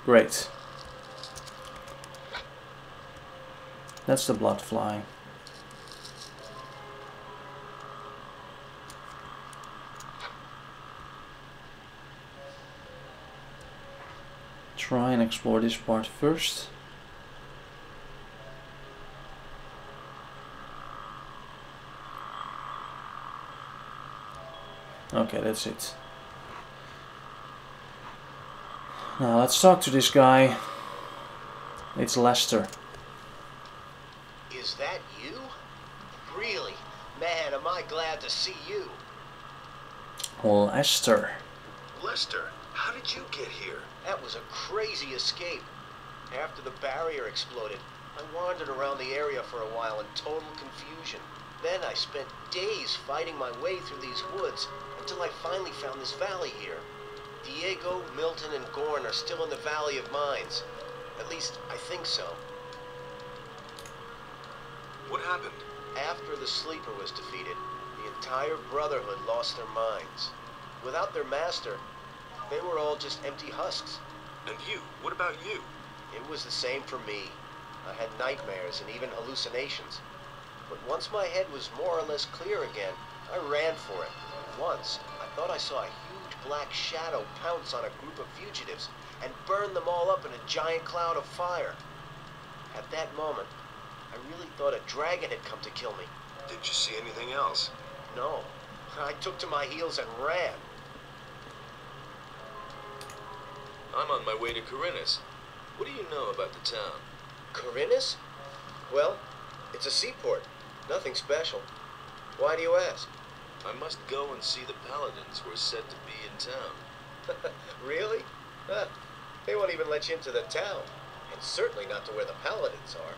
Great. That's the blood fly. Try and explore this part first. Okay, that's it. Now let's talk to this guy. It's Lester. Is that you? Really? Man, am I glad to see you. Well, Lester. Lester, how did you get here? That was a crazy escape. After the barrier exploded, I wandered around the area for a while in total confusion. Then I spent days fighting my way through these woods until I finally found this valley here. Diego, Milton, and Gorn are still in the Valley of Mines. At least, I think so. What happened? After the Sleeper was defeated, the entire Brotherhood lost their minds. Without their master, they were all just empty husks. And you? What about you? It was the same for me. I had nightmares and even hallucinations. But once my head was more or less clear again, I ran for it. Once, I thought I saw a huge black shadow pounce on a group of fugitives and burn them all up in a giant cloud of fire. At that moment, I really thought a dragon had come to kill me. Did you see anything else? No. I took to my heels and ran. I'm on my way to Corinus. What do you know about the town? Corinus? Well, it's a seaport. Nothing special. Why do you ask? I must go and see the paladins who are said to be in town. Really? Huh. They won't even let you into the town. And certainly not to where the paladins are.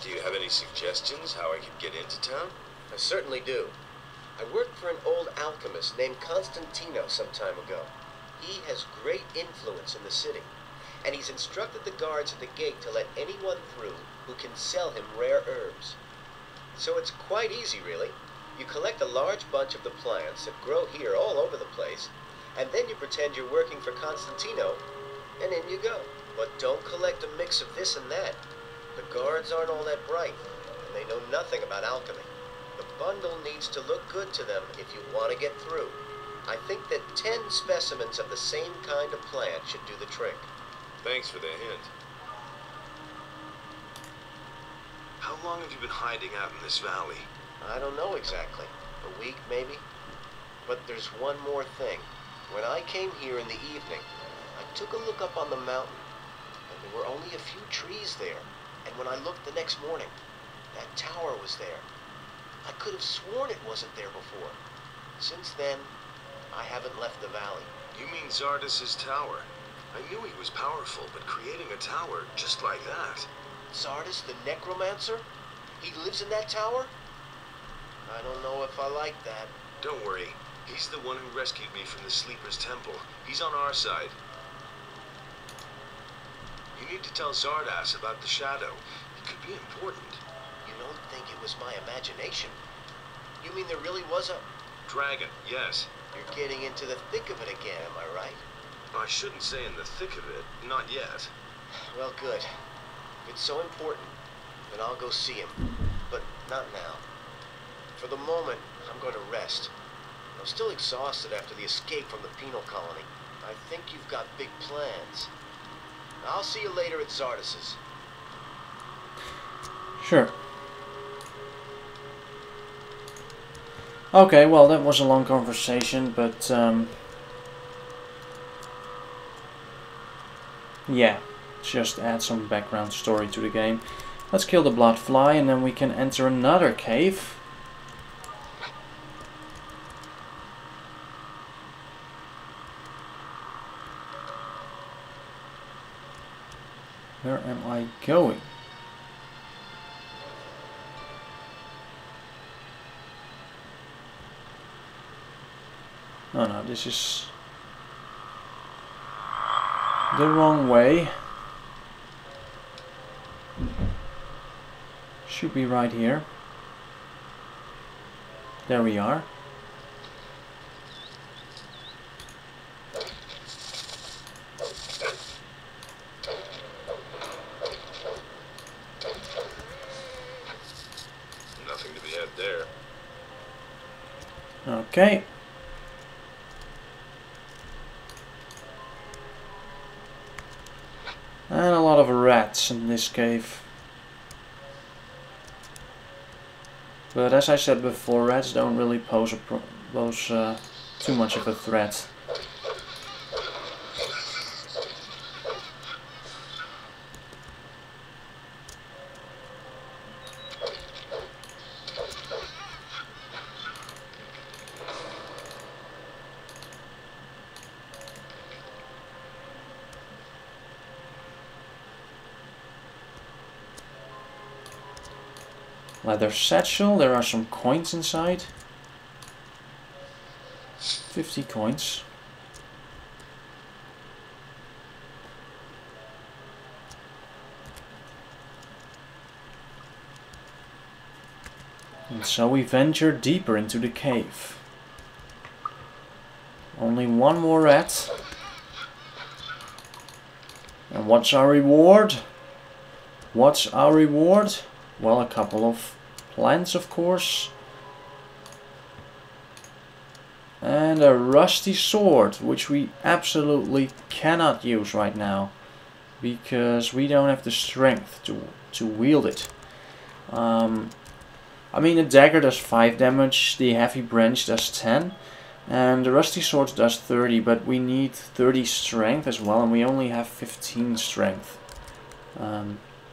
Do you have any suggestions how I could get into town? I certainly do. I worked for an old alchemist named Constantino some time ago. He has great influence in the city, and he's instructed the guards at the gate to let anyone through who can sell him rare herbs. So it's quite easy, really. You collect a large bunch of the plants that grow here all over the place, and then you pretend you're working for Constantino, and in you go. But don't collect a mix of this and that. The guards aren't all that bright, and they know nothing about alchemy. The bundle needs to look good to them if you want to get through. I think that 10 specimens of the same kind of plant should do the trick. Thanks for the hint. How long have you been hiding out in this valley? I don't know exactly. A week, maybe? But there's one more thing. When I came here in the evening, I took a look up on the mountain, and there were only a few trees there. And when I looked the next morning, that tower was there. I could have sworn it wasn't there before. Since then, I haven't left the valley. You mean Xardas' tower? I knew he was powerful, but creating a tower just like that... Xardas the Necromancer? He lives in that tower? I don't know if I like that. Don't worry. He's the one who rescued me from the Sleeper's temple. He's on our side. You need to tell Xardas about the shadow. It could be important. You don't think it was my imagination? You mean there really was a... Dragon, yes. You're getting into the thick of it again, am I right? I shouldn't say in the thick of it. Not yet. Well, good. If it's so important, then I'll go see him. But not now. For the moment, I'm going to rest. I'm still exhausted after the escape from the penal colony. I think you've got big plans. I'll see you later at Xardas's. Sure. Okay, well that was a long conversation, but yeah, just add some background story to the game. Let's kill the blood fly and then we can enter another cave. Where am I going? Oh no, this is the wrong way. Should be right here. There we are. Okay. And a lot of rats in this cave. But as I said before, rats don't really pose too much of a threat. Leather satchel, there are some coins inside. 50 coins. And so we venture deeper into the cave. Only one more rat. And what's our reward? What's our reward? Well, a couple of plants, of course. And a rusty sword, which we absolutely cannot use right now. Because we don't have the strength to wield it. I mean, the dagger does 5 damage, the heavy branch does 10. And the rusty sword does 30, but we need 30 strength as well, and we only have 15 strength.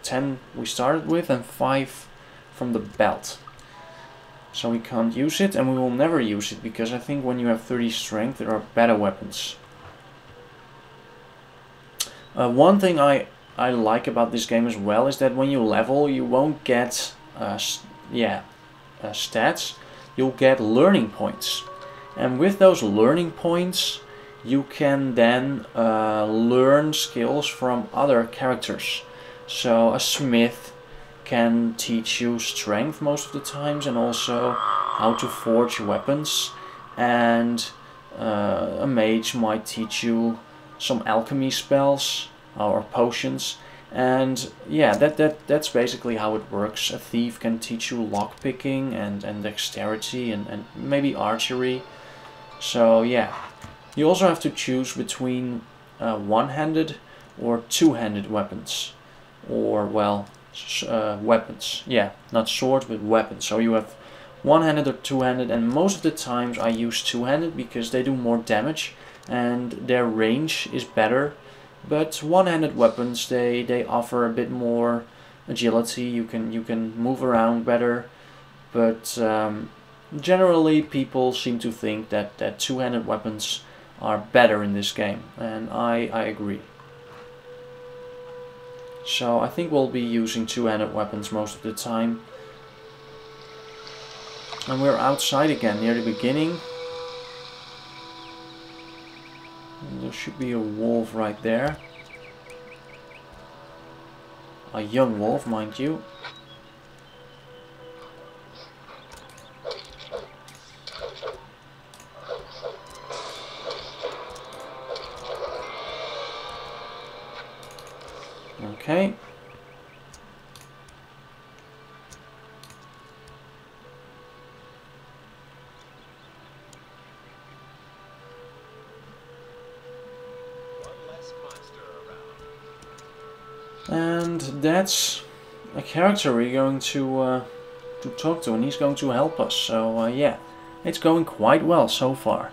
10 we started with and 5 from the belt. So we can't use it, and we will never use it, because I think when you have 30 strength there are better weapons. One thing I like about this game as well is that when you level you won't get stats, you'll get learning points. And with those learning points you can then learn skills from other characters. So a smith can teach you strength most of the times, and also how to forge weapons. And a mage might teach you some alchemy spells or potions. And yeah, that's basically how it works. A thief can teach you lockpicking and dexterity and maybe archery. So yeah, you also have to choose between one-handed or two-handed weapons. Or, well, weapons. Yeah, not swords, but weapons. So you have one-handed or two-handed, and most of the times I use two-handed because they do more damage and their range is better. But one-handed weapons, they offer a bit more agility. You can move around better. But generally people seem to think that two-handed weapons are better in this game, and I agree. So I think we'll be using two-handed weapons most of the time. And we're outside again near the beginning. And there should be a wolf right there. A young wolf, mind you. Okay. And that's a character we're going to talk to, and he's going to help us. So yeah, it's going quite well so far.